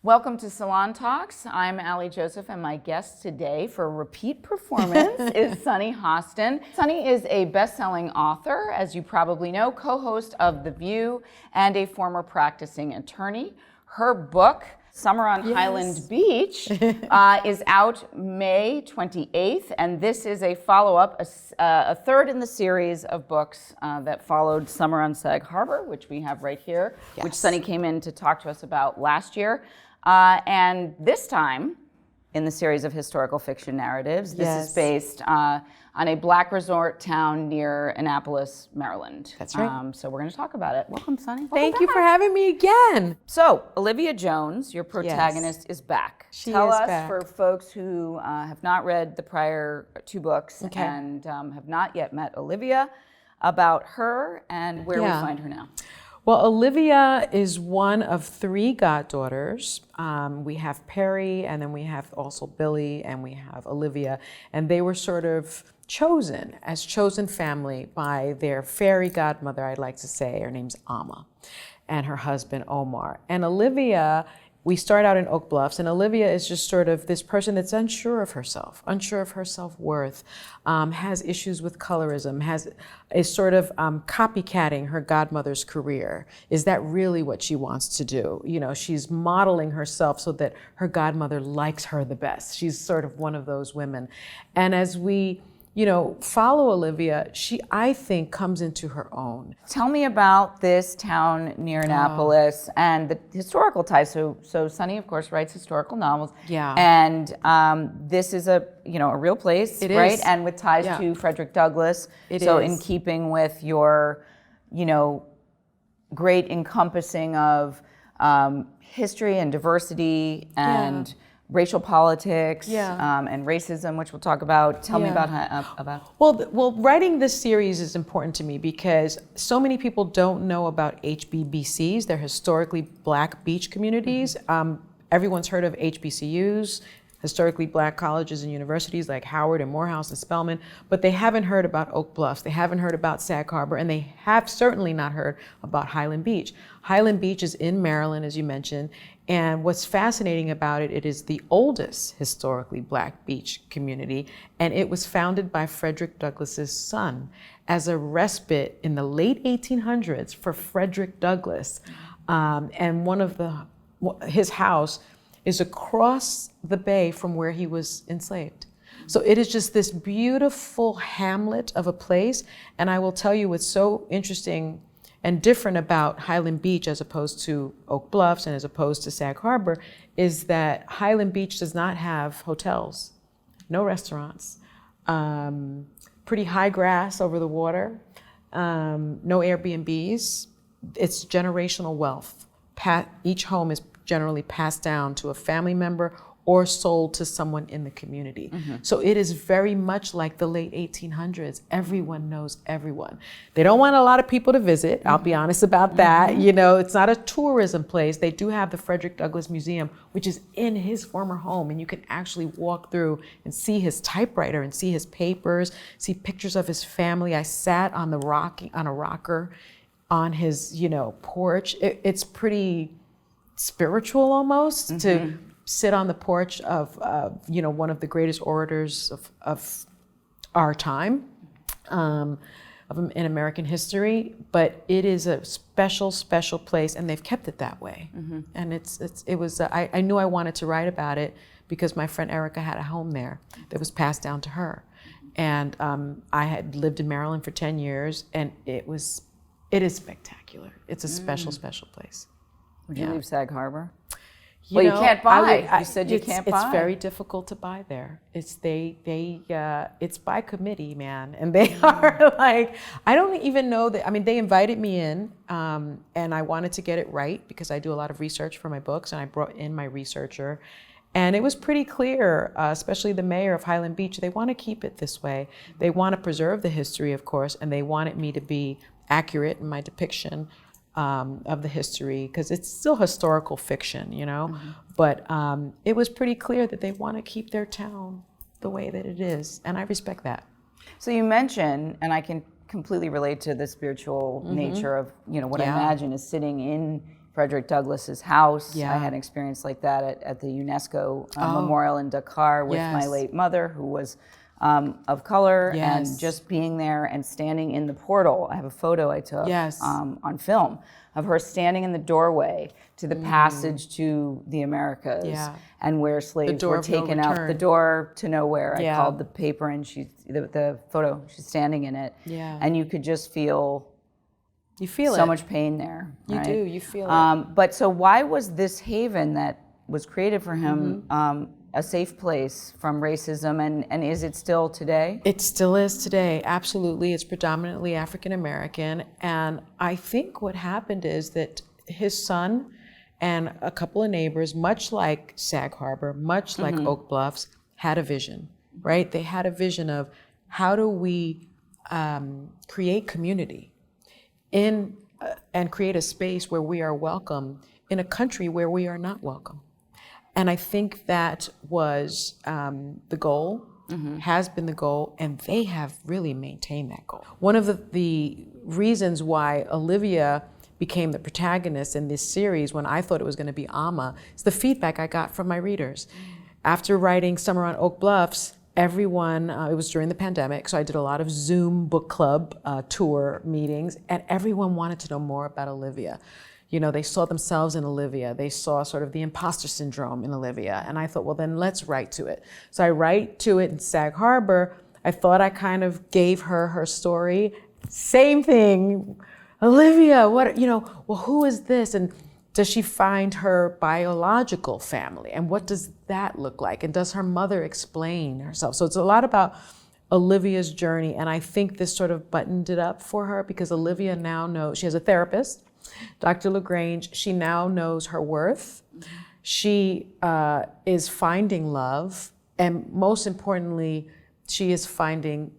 Welcome to Salon Talks. I'm Allie Joseph, and my guest today for a repeat performance is Sunny Hostin. Sunny is a best-selling author, as you probably know, co-host of The View, and a former practicing attorney. Her book, Summer on Highland Beach, is out May 28th, and this is a follow-up, a third in the series of books that followed Summer on Sag Harbor, which we have right here, which Sunny came in to talk to us about last year. And this time, in the series of historical fiction narratives, this is based on a Black resort town near Annapolis, Maryland. That's right. So we're going to talk about it. Welcome, Sunny. Thank you for having me again. So, Olivia Jones, your protagonist, is back. Tell us, back. for folks who have not read the prior two books and have not yet met Olivia, about her and where we find her now. Well, Olivia is one of three goddaughters. We have Perry, and then we have also Billy, and we have Olivia. And they were sort of chosen as chosen family by their fairy godmother, I'd like to say. Her name's Amma, and her husband, Omar. And Olivia, we start out in Oak Bluffs, and Olivia is just sort of this person that's unsure of herself, unsure of her self-worth, has issues with colorism, is sort of copycatting her godmother's career. Is that really what she wants to do? You know, she's modeling herself so that her godmother likes her the best. She's sort of one of those women. And as we follow Olivia, she, I think, comes into her own. Tell me about this town near Annapolis and the historical ties. So Sunny, of course, writes historical novels. Yeah. And this is a real place, right? Is. And with ties to Frederick Douglass. So in keeping with your, great encompassing of history and diversity and racial politics and racism, which we'll talk about. Tell me about. Well, writing this series is important to me because so many people don't know about HBBCs. They're historically Black beach communities. Everyone's heard of HBCUs, historically Black colleges and universities like Howard and Morehouse and Spelman, but they haven't heard about Oak Bluffs. They haven't heard about Sag Harbor, and they have certainly not heard about Highland Beach. Highland Beach is in Maryland, as you mentioned, and what's fascinating about it, it is the oldest historically Black beach community, and it was founded by Frederick Douglass's son as a respite in the late 1800s for Frederick Douglass. And his house is across the bay from where he was enslaved. So it is just this beautiful hamlet of a place. And I will tell you what's so interesting and different about Highland Beach as opposed to Oak Bluffs and as opposed to Sag Harbor is that Highland Beach does not have hotels, no restaurants, pretty high grass over the water, no Airbnbs. It's generational wealth. Each home is generally passed down to a family member or sold to someone in the community. So it is very much like the late 1800s. Everyone knows everyone. They don't want a lot of people to visit. I'll be honest about that. It's not a tourism place. They do have the Frederick Douglass Museum, which is in his former home, and you can actually walk through and see his typewriter and see his papers, see pictures of his family. I sat on a rocker on his, porch. It's pretty spiritual almost to sit on the porch of one of the greatest orators of our time, in American history. But it is a special place, and they've kept it that way. And it was I knew I wanted to write about it because my friend Erica had a home there that was passed down to her, and I had lived in Maryland for 10 years, and it is spectacular. It's a special place. Would you leave Sag Harbor? You can't buy. You said you can't buy. It's very difficult to buy there. It's it's by committee, man, and they are like, I don't even know that. I mean, they invited me in, and I wanted to get it right because I do a lot of research for my books, and I brought in my researcher, and it was pretty clear, especially the mayor of Highland Beach. They want to keep it this way. They want to preserve the history, of course, and they wanted me to be accurate in my depiction of the history, because it's still historical fiction, but it was pretty clear that they want to keep their town the way that it is, and I respect that. So you mentioned, and I can completely relate to the spiritual nature of what I imagine is sitting in Frederick Douglass's house. Yeah. I had an experience like that at the UNESCO Memorial in Dakar with my late mother, who was of color, and just being there and standing in the portal. I have a photo I took on film of her standing in the doorway to the passage to the Americas, and where slaves were taken out, the door to nowhere. I called the paper, and the photo, she's standing in it, and you could just feel. You feel so much pain there. You do. You feel it. But so why was this haven that was created for him a safe place from racism, and is it still today? It still is today, absolutely. It's predominantly African American, and I think what happened is that his son and a couple of neighbors, much like Sag Harbor, much like Oak Bluffs, had a vision, right? They had a vision of how do we create community and create a space where we are welcome in a country where we are not welcome. And I think that was the goal, has been the goal, and they have really maintained that goal. One of the reasons why Olivia became the protagonist in this series, when I thought it was going to be Amma, is the feedback I got from my readers. After writing Summer on Oak Bluffs, everyone, it was during the pandemic, so I did a lot of Zoom book club tour meetings, and everyone wanted to know more about Olivia. You know, they saw themselves in Olivia. They saw sort of the imposter syndrome in Olivia. And I thought, well, then let's write to it. So I write to it in Sag Harbor. I thought I kind of gave her story. Same thing. Olivia, well, who is this? And does she find her biological family? And what does that look like? And does her mother explain herself? So it's a lot about Olivia's journey. And I think this sort of buttoned it up for her, because Olivia now knows, she has a therapist, Dr. LaGrange. She now knows her worth. She is finding love. And most importantly, she is finding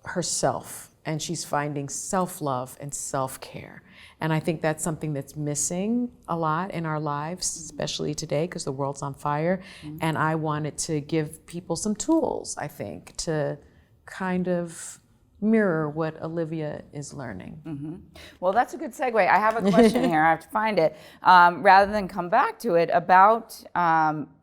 herself. And she's finding self-love and self-care. And I think that's something that's missing a lot in our lives, especially today, because the world's on fire. And I wanted to give people some tools, I think, to kind of mirror what Olivia is learning. Well, that's a good segue. I have a question here. I have to find it. Rather than come back to it, about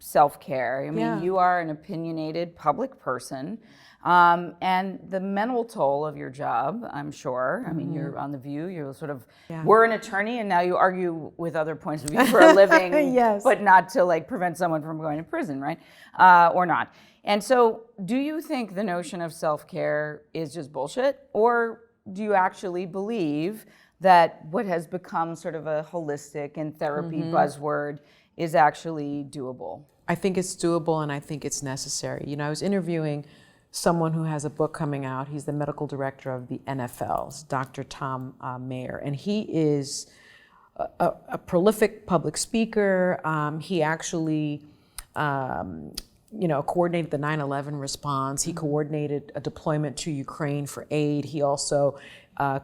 self-care. I mean, you are an opinionated public person. And the mental toll of your job, I'm sure. I mean, you're on The View, you're sort of, we're an attorney, and now you argue with other points of view for a living, but not to like prevent someone from going to prison, right? Or not. And so do you think the notion of self-care is just bullshit? Or do you actually believe that what has become sort of a holistic and therapy buzzword is actually doable? I think it's doable, and I think it's necessary. You know, I was interviewing someone who has a book coming out. He's the medical director of the NFL, Dr. Tom Mayer, and he is a prolific public speaker. He actually, coordinated the 9/11 response. He coordinated a deployment to Ukraine for aid. He also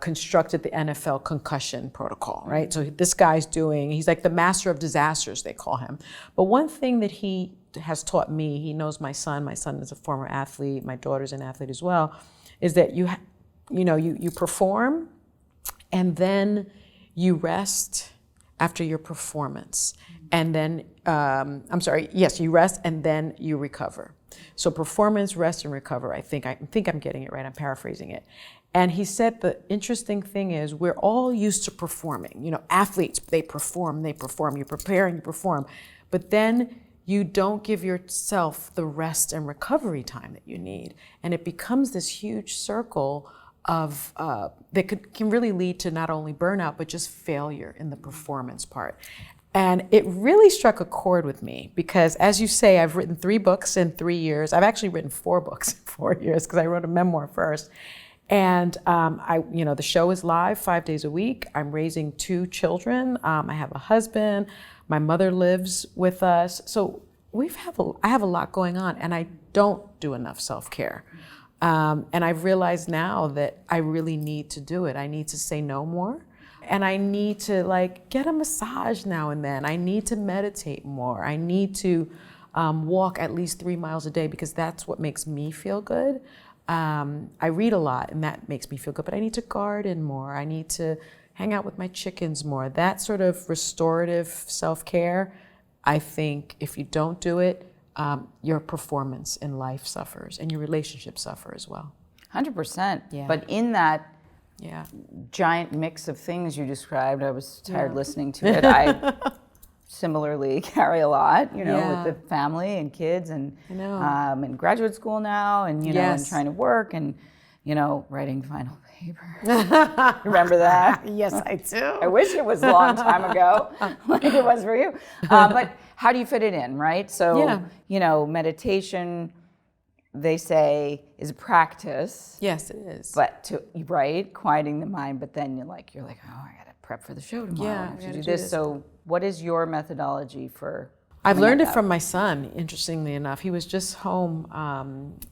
constructed the NFL concussion protocol, right? So this guy's he's like the master of disasters, they call him. But one thing that he has taught me, he knows my son is a former athlete, my daughter's an athlete as well, is that you perform and then you rest after your performance. And then, you rest and then you recover. So performance, rest, and recover. I think I'm getting it right, I'm paraphrasing it. And he said the interesting thing is we're all used to performing. You know, athletes, they perform, you prepare and you perform. But then you don't give yourself the rest and recovery time that you need. And it becomes this huge circle of that can really lead to not only burnout, but just failure in the performance part. And it really struck a chord with me because, as you say, I've written 3 books in 3 years. I've actually written 4 books in 4 years because I wrote a memoir first. And the show is live 5 days a week. I'm raising 2 children. I have a husband. My mother lives with us. So I have a lot going on, and I don't do enough self-care. And I've realized now that I really need to do it. I need to say no more. And I need to get a massage now and then. I need to meditate more. I need to walk at least 3 miles a day because that's what makes me feel good. I read a lot and that makes me feel good, but I need to garden more. I need to hang out with my chickens more. That sort of restorative self-care, I think if you don't do it, your performance in life suffers and your relationships suffer as well. 100%. Yeah. But in that Yeah. giant mix of things you described, I was tired listening to it. I similarly carry a lot, with the family and kids and in graduate school now and, and trying to work and, writing final paper. Remember that? Yes, I do. I wish it was a long time ago, like it was for you. But how do you fit it in, right? So, meditation, they say, is a practice. Yes, it is. But quieting the mind, but then you're like, oh, I gotta prep for the show tomorrow. Yeah, I have to do this. So what is your methodology for? I've learned it from my son, interestingly enough. He was just home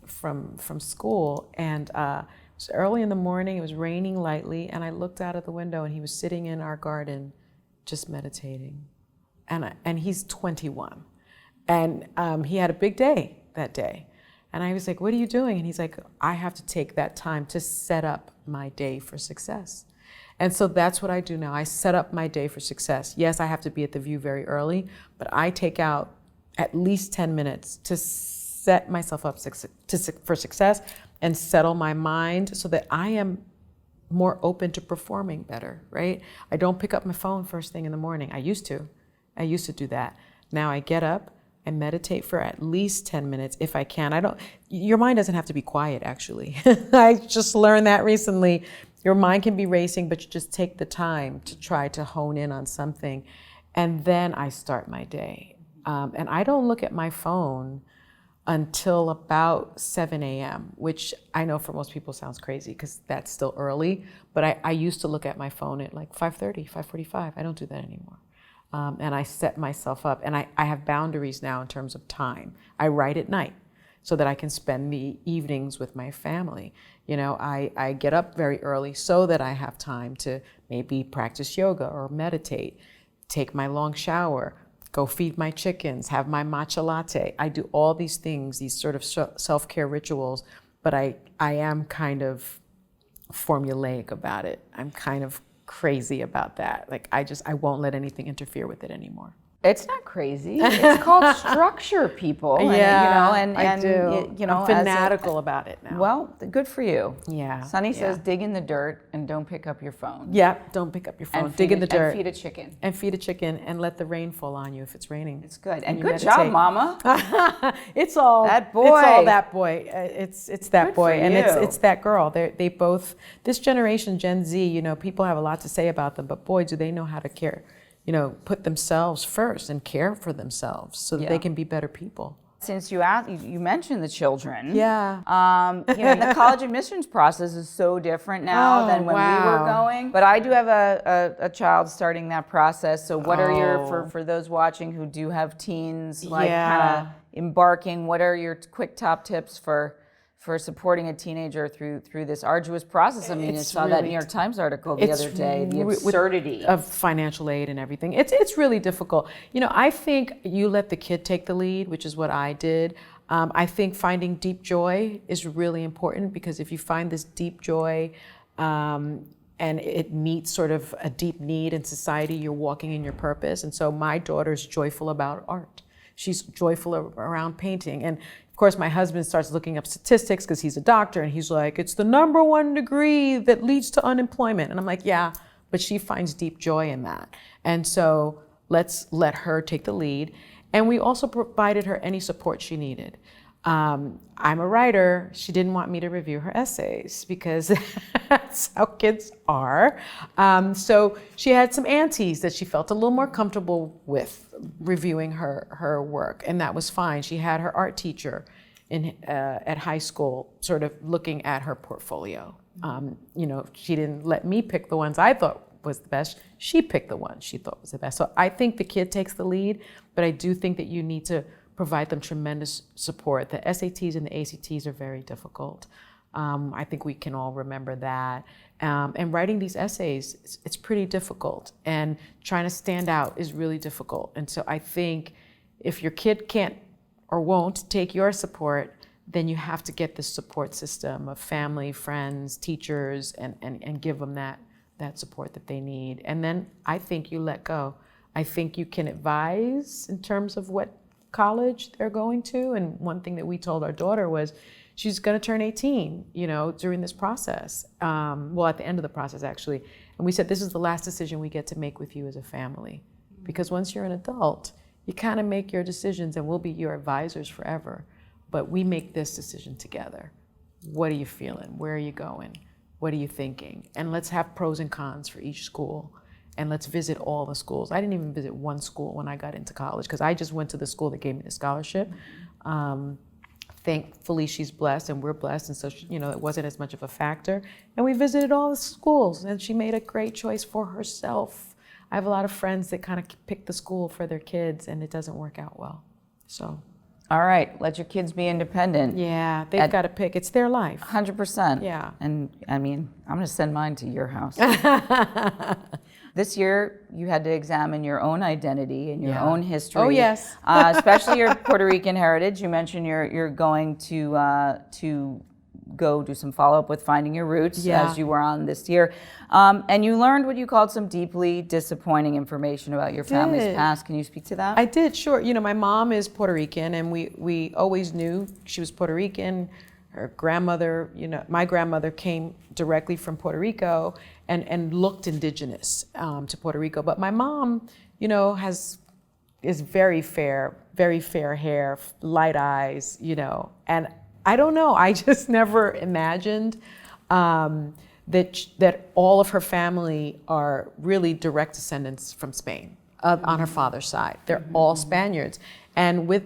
from school, and it was early in the morning, it was raining lightly, and I looked out of the window and he was sitting in our garden just meditating. And he's 21. And he had a big day that day. And I was like, what are you doing? And he's like, I have to take that time to set up my day for success. And so that's what I do now. I set up my day for success. Yes, I have to be at the View very early, but I take out at least 10 minutes to set myself up for success and settle my mind so that I am more open to performing better, right? I don't pick up my phone first thing in the morning. I used to do that. Now I get up and meditate for at least 10 minutes if I can. Your mind doesn't have to be quiet, actually. I just learned that recently. Your mind can be racing, but you just take the time to try to hone in on something. And then I start my day. And I don't look at my phone until about 7 a.m., which I know for most people sounds crazy because that's still early. But I used to look at my phone at like 5:30, 5:45. I don't do that anymore. And I set myself up, and I have boundaries now in terms of time. I write at night so that I can spend the evenings with my family. I get up very early so that I have time to maybe practice yoga or meditate, take my long shower, go feed my chickens, have my matcha latte. I do all these things, these sort of self-care rituals, but I am kind of formulaic about it. I'm kind of crazy about that. Like I won't let anything interfere with it anymore. It's not crazy. It's called structure, people. And, I do. I'm fanatical about it now. Well, good for you. Yeah. Sunny says, dig in the dirt and don't pick up your phone. Yeah, don't pick up your phone. Dig in the dirt. And feed a chicken. And feed a chicken and let the rain fall on you if it's raining. It's good. And good job, Mama. It's all that boy. It's all that boy. It's that good boy, and you. it's that girl. They both. This generation, Gen Z. People have a lot to say about them, but boy, do they know how to care. Put themselves first and care for themselves so that they can be better people. Since you mentioned the children. Yeah. The college admissions process is so different now than when we were going. But I do have a child starting that process. So what are your, for those watching who do have teens, kind of embarking, what are your quick top tips for supporting a teenager through this arduous process? I mean, I saw that New York Times article the other day, the absurdity of financial aid and everything. It's really difficult. I think you let the kid take the lead, which is what I did. I think finding deep joy is really important because if you find this deep joy and it meets sort of a deep need in society, you're walking in your purpose. And so my daughter's joyful about art. She's joyful around painting. And of course, my husband starts looking up statistics because he's a doctor, and he's like, it's the #1 degree that leads to unemployment. And I'm like, yeah, but she finds deep joy in that. And so let's let her take the lead. And we also provided her any support she needed. I'm a writer. She didn't want me to review her essays because that's how kids are. So she had some aunties that she felt a little more comfortable with reviewing her work, and that was fine. She had her art teacher at high school sort of looking at her portfolio. She didn't let me pick the ones I thought was the best. She picked the ones she thought was the best. So I think the kid takes the lead, but I do think that you need to provide them tremendous support. The SATs and the ACTs are very difficult. I think we can all remember that. And writing these essays, it's pretty difficult. And trying to stand out is really difficult. And so I think if your kid can't or won't take your support, then you have to get this support system of family, friends, teachers, and give them that that support that they need. And then I think you let go. I think you can advise in terms of what college they're going to. And one thing that we told our daughter was she's going to turn 18, during this process. Well, at the end of the process, actually. And we said, this is the last decision we get to make with you as a family. Because once you're an adult, you kind of make your decisions and we'll be your advisors forever. But we make this decision together. What are you feeling? Where are you going? What are you thinking? And let's have pros and cons for each school. And let's visit all the schools. I didn't even visit one school when I got into college because I just went to the school that gave me the scholarship. Thankfully, she's blessed and we're blessed. And so, it wasn't as much of a factor. And we visited all the schools and she made a great choice for herself. I have a lot of friends that kind of pick the school for their kids and it doesn't work out well. So. All right, let your kids be independent. Yeah, they've got to pick. It's their life. 100%. Yeah. And I mean, I'm going to send mine to your house. This year, you had to examine your own identity and your own history. Oh, yes. Especially your Puerto Rican heritage. You mentioned you're going to go do some follow-up with finding your roots as you were on this year. And you learned what you called some deeply disappointing information about your family's past. Can you speak to that? I did, sure. My mom is Puerto Rican and we always knew she was Puerto Rican. Her grandmother, my grandmother came directly from Puerto Rico and looked indigenous to Puerto Rico. But my mom, is very fair hair, light eyes, and I don't know. I just never imagined that all of her family are really direct descendants from Spain on her father's side. They're all Spaniards, and with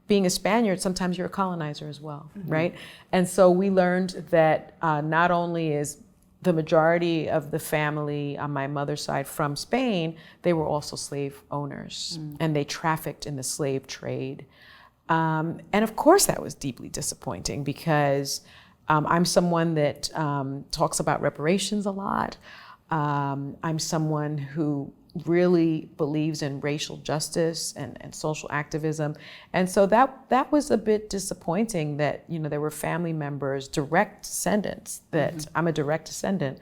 being a Spaniard, sometimes you're a colonizer as well, right? And so we learned that not only is the majority of the family on my mother's side from Spain, they were also slave owners, and they trafficked in the slave trade. And of course that was deeply disappointing because I'm someone that talks about reparations a lot. I'm someone who really believes in racial justice and social activism. And so that was a bit disappointing that, there were family members, direct descendants, that I'm a direct descendant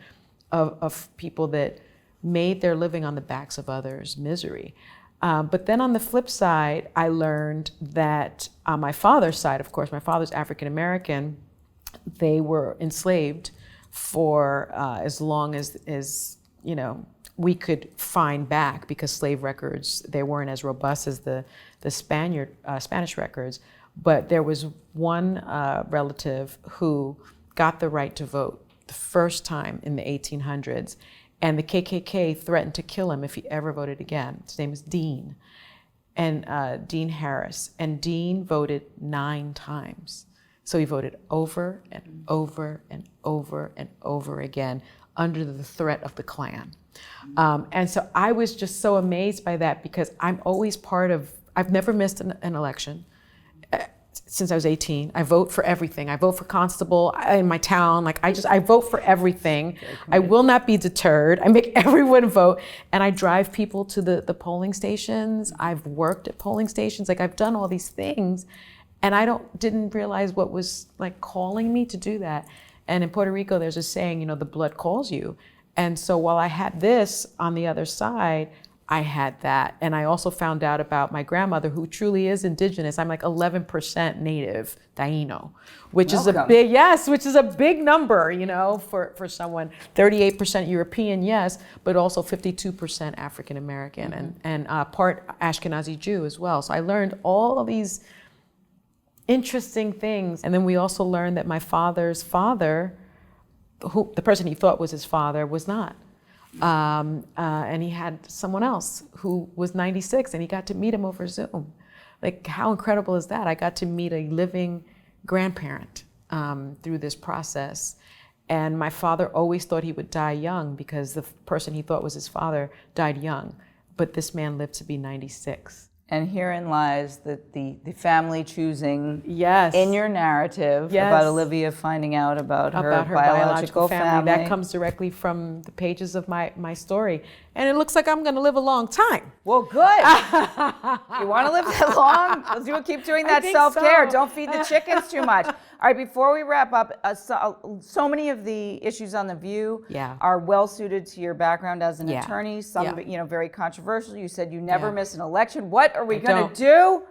of people that made their living on the backs of others' misery. But then on the flip side, I learned that on my father's side, of course, my father's African American, they were enslaved for as long as we could find back because slave records, they weren't as robust as the Spanish records. But there was one relative who got the right to vote the first time in the 1800s. And the KKK threatened to kill him if he ever voted again. His name is Dean, and Dean Harris. And Dean voted 9 times. So he voted over and over and over and over again under the threat of the Klan. And so I was just so amazed by that because I'm always I've never missed an election. Since I was 18, I vote for everything. I vote for constable in my town. I vote for everything. I will not be deterred. I make everyone vote. And I drive people to the polling stations. I've worked at polling stations. I've done all these things. And I didn't realize what was calling me to do that. And in Puerto Rico, there's a saying, the blood calls you. And so while I had this on the other side, I had that. And I also found out about my grandmother, who truly is indigenous. I'm 11% native Taino, which is a big number, for someone. 38% European, yes, but also 52% African American and part Ashkenazi Jew as well. So I learned all of these interesting things. And then we also learned that my father's father, the person he thought was his father, was not. And he had someone else who was 96 and he got to meet him over Zoom. How incredible is that? I got to meet a living grandparent through this process. And my father always thought he would die young because the person he thought was his father died young. But this man lived to be 96. And herein lies the family choosing in your narrative about Olivia finding out about her biological family. That comes directly from the pages of my story. and it looks like I'm going to live a long time. Well, good. You want to live that long? Let's keep doing that self-care. so. Don't feed the chickens too much. All right, before we wrap up, so many of the issues on The View are well suited to your background as an attorney. Some of it, very controversial. You said you never miss an election. What are we going to do?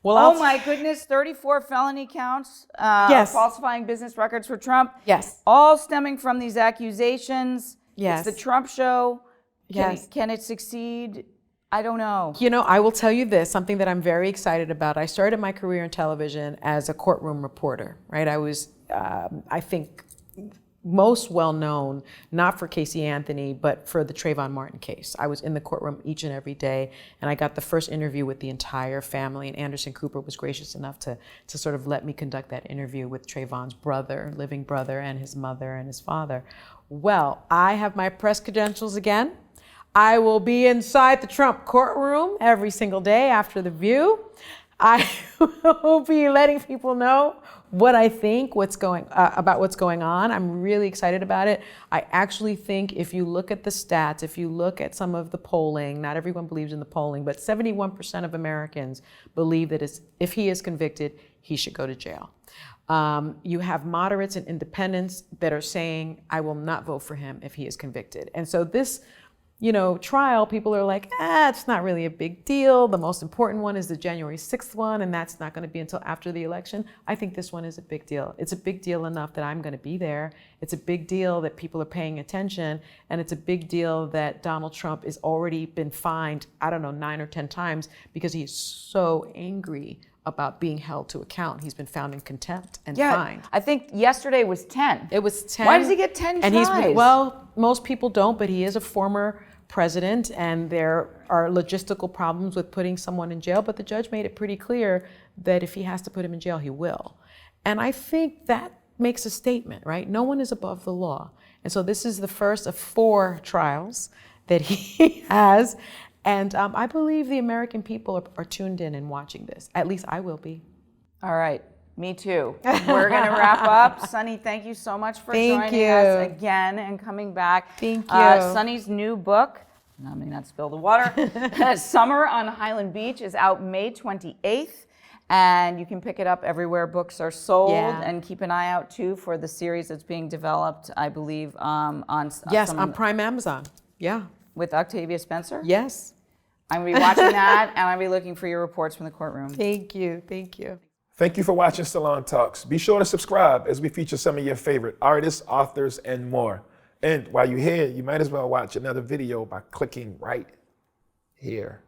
Well, oh my goodness, 34 felony counts, falsifying business records for Trump. Yes. All stemming from these accusations. Yes. It's the Trump show. Yes. Can it succeed? I don't know. I will tell you this, something that I'm very excited about. I started my career in television as a courtroom reporter, right? I was, I think, most well known, not for Casey Anthony, but for the Trayvon Martin case. I was in the courtroom each and every day, and I got the first interview with the entire family, and Anderson Cooper was gracious enough to sort of let me conduct that interview with Trayvon's brother, living brother, and his mother and his father. Well, I have my press credentials again. I will be inside the Trump courtroom every single day after The View. I will be letting people know what I think, about what's going on. I'm really excited about it. I actually think if you look at the stats, if you look at some of the polling, not everyone believes in the polling, but 71% of Americans believe that if he is convicted, he should go to jail. You have moderates and independents that are saying, I will not vote for him if he is convicted. And so this trial, people are like, it's not really a big deal. The most important one is the January 6th one, and that's not going to be until after the election. I think this one is a big deal. It's a big deal enough that I'm going to be there. It's a big deal that people are paying attention, and it's a big deal that Donald Trump has already been fined, 9 or 10 times, because he's so angry about being held to account. He's been found in contempt and fined. I think yesterday was 10. It was 10. Why does he get 10 and tries? Most people don't, but he is a former president, and there are logistical problems with putting someone in jail, but the judge made it pretty clear that if he has to put him in jail, he will. And I think that makes a statement, right? No one is above the law. And so this is the first of 4 trials that he has. And I believe the American people are tuned in and watching this. At least I will be. All right. Me too. We're going to wrap up. Sunny, thank you so much for joining us again and coming back. Thank you. Sunny's new book, let me not spill the water, Summer on Highland Beach, is out May 28th. And you can pick it up everywhere books are sold. And keep an eye out, too, for the series that's being developed, I believe, on Prime Amazon. Yeah. With Octavia Spencer? Yes. I'm going to be watching that, and I'll be looking for your reports from the courtroom. Thank you. Thank you. Thank you for watching Salon Talks. Be sure to subscribe as we feature some of your favorite artists, authors, and more. And while you're here, you might as well watch another video by clicking right here.